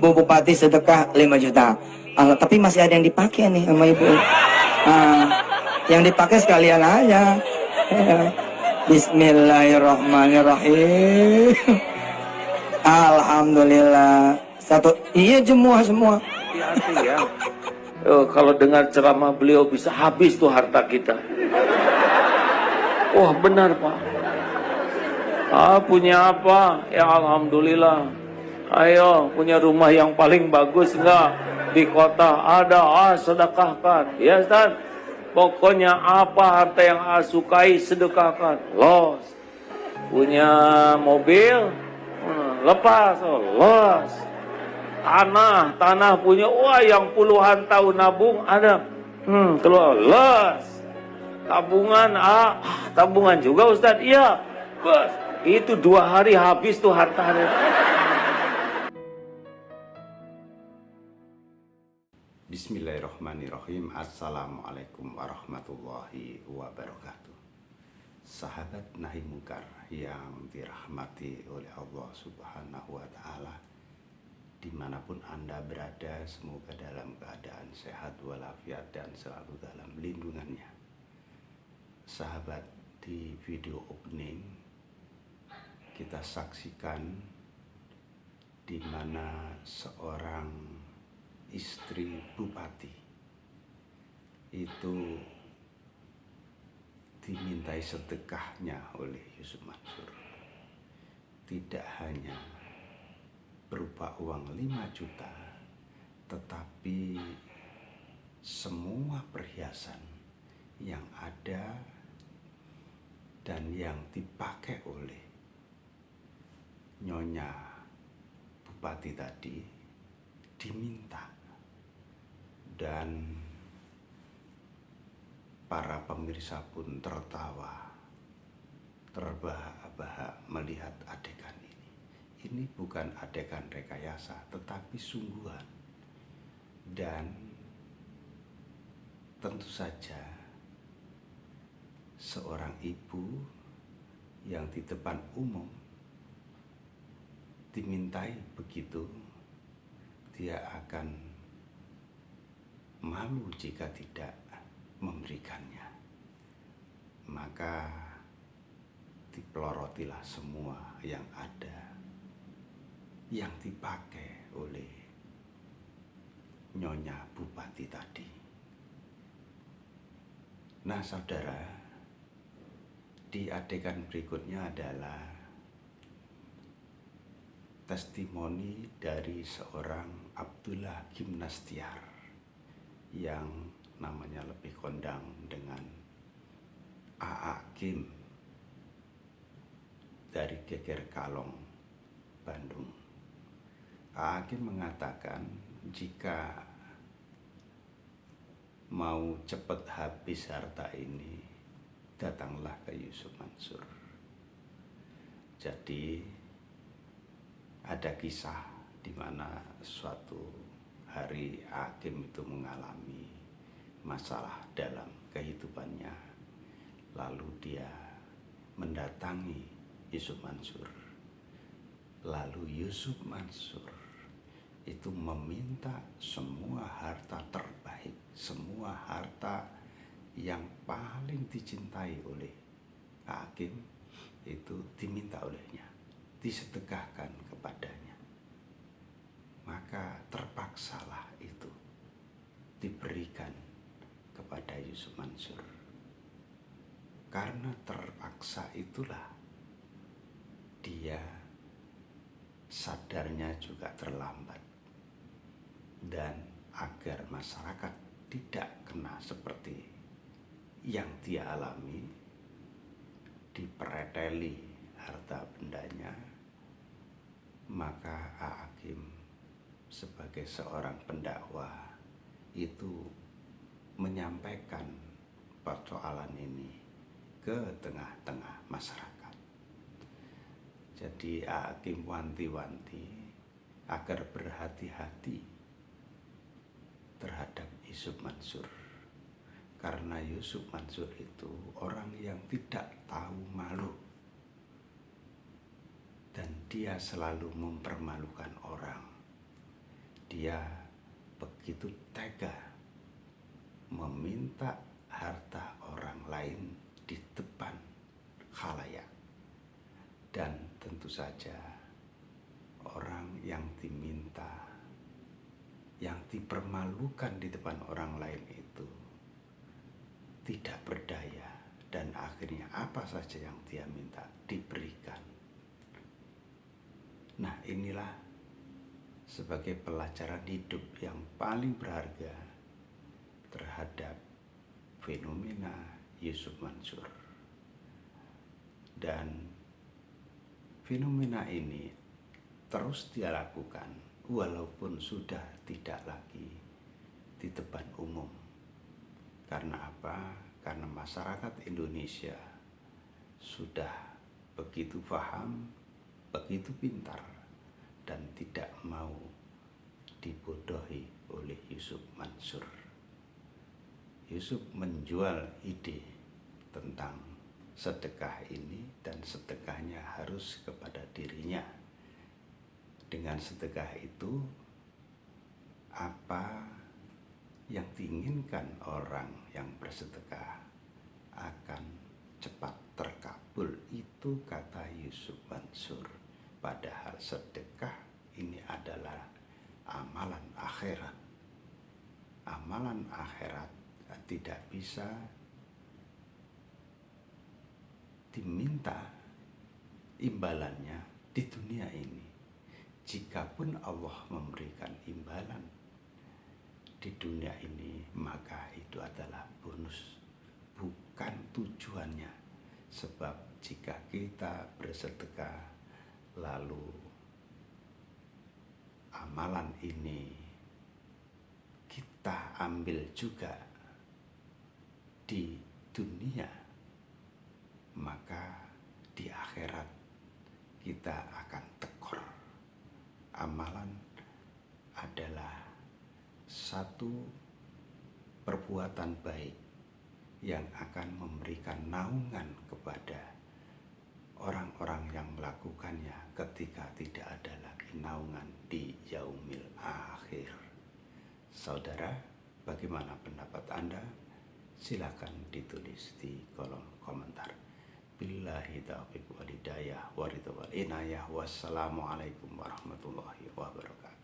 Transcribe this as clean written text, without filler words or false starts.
Bu Bupati sedekah 5 juta. Tapi masih ada yang dipakai nih sama ibu. Yang dipakai sekalian aja. Ya. Bismillahirrahmanirrahim. Alhamdulillah. Iya semua. Hati-hati ya. Kalau dengar ceramah beliau bisa habis tuh harta kita. Wah benar Pak. Punya apa? Ya Alhamdulillah. Ayo punya rumah yang paling bagus enggak di kota ada, sedekahkan. Ya Ustaz. Pokoknya apa harta yang sukai sedekahkan. Los. Punya mobil, lepas, los. Tanah punya, wah yang puluhan tahun nabung ada, keluar, los. Tabungan, tabungan juga Ustaz. Iya, bos. Itu 2 hari habis tuh hartanya. Bismillahirrahmanirrahim. Assalamualaikum warahmatullahi wabarakatuh. Sahabat Nahi Mungkar yang dirahmati oleh Allah Subhanahu wa Ta'ala, dimanapun Anda berada, semoga dalam keadaan sehat walafiat dan selalu dalam lindungannya. Sahabat, di video opening kita saksikan di mana seorang istri bupati itu dimintai sedekahnya oleh Yusuf Mansur. Tidak hanya berupa uang 5 juta, tetapi semua perhiasan yang ada dan yang dipakai oleh Nyonya Bupati tadi diminta. Dan para pemirsa pun tertawa, terbahak-bahak melihat adegan ini. Ini bukan adegan rekayasa, tetapi sungguhan. Dan tentu saja seorang ibu yang di depan umum dimintai begitu, dia akan malu jika tidak memberikannya. Maka dipelorotilah semua yang ada, yang dipakai oleh Nyonya Bupati tadi. Nah saudara, di adegan berikutnya adalah testimoni dari seorang Abdullah Gimnastiar yang namanya lebih kondang dengan AA Kim dari Geger Kalong, Bandung. AA Kim mengatakan jika mau cepat habis harta ini, datanglah ke Yusuf Mansur. Jadi ada kisah di mana suatu hari Hakim itu mengalami masalah dalam kehidupannya. Lalu dia mendatangi Yusuf Mansur. Lalu Yusuf Mansur itu meminta semua harta terbaik, semua harta yang paling dicintai oleh Hakim itu diminta olehnya, disedekahkan kepadanya. Maka terpaksalah itu diberikan kepada Yusuf Mansur. Karena terpaksa itulah dia sadarnya juga terlambat. Dan agar masyarakat tidak kena seperti yang dia alami, dipereteli harta bendanya, maka Hakim sebagai seorang pendakwah itu menyampaikan persoalan ini ke tengah-tengah masyarakat. Jadi Hakim wanti-wanti agar berhati-hati terhadap Yusuf Mansur. Karena Yusuf Mansur itu orang yang tidak tahu malu. Dan dia selalu mempermalukan orang. dia begitu tega meminta harta orang lain di depan khalayak. Dan tentu saja orang yang diminta, yang dipermalukan di depan orang lain itu tidak berdaya, dan akhirnya apa saja yang dia minta diberikan. Nah, inilah sebagai pelajaran hidup yang paling berharga terhadap fenomena Yusuf Mansur. Dan fenomena ini terus dia lakukan walaupun sudah tidak lagi di depan umum. Karena apa? Karena masyarakat Indonesia sudah begitu paham, begitu pintar, dan tidak mau dibodohi oleh Yusuf Mansur. Yusuf menjual ide tentang sedekah ini, dan sedekahnya harus kepada dirinya. Dengan sedekah itu, apa yang diinginkan orang yang bersedekah akan cepat terkabul. Itu kata Yusuf Mansur. Padahal sedekah ini adalah amalan akhirat. Amalan akhirat tidak bisa diminta imbalannya di dunia ini. Jikapun Allah memberikan imbalan di dunia ini, maka itu adalah bonus, bukan tujuannya. Sebab jika kita bersedekah lalu amalan ini kita ambil juga di dunia, maka di akhirat kita akan tekor. Amalan adalah satu perbuatan baik yang akan memberikan naungan kepada orang-orang yang melakukannya ketika tidak ada lagi naungan di yaumil akhir. Saudara, bagaimana pendapat Anda? Silakan ditulis di kolom komentar. Billahi taufiq wal hidayah wa ridha wal inayah. Wassalamualaikum warahmatullahi wabarakatuh.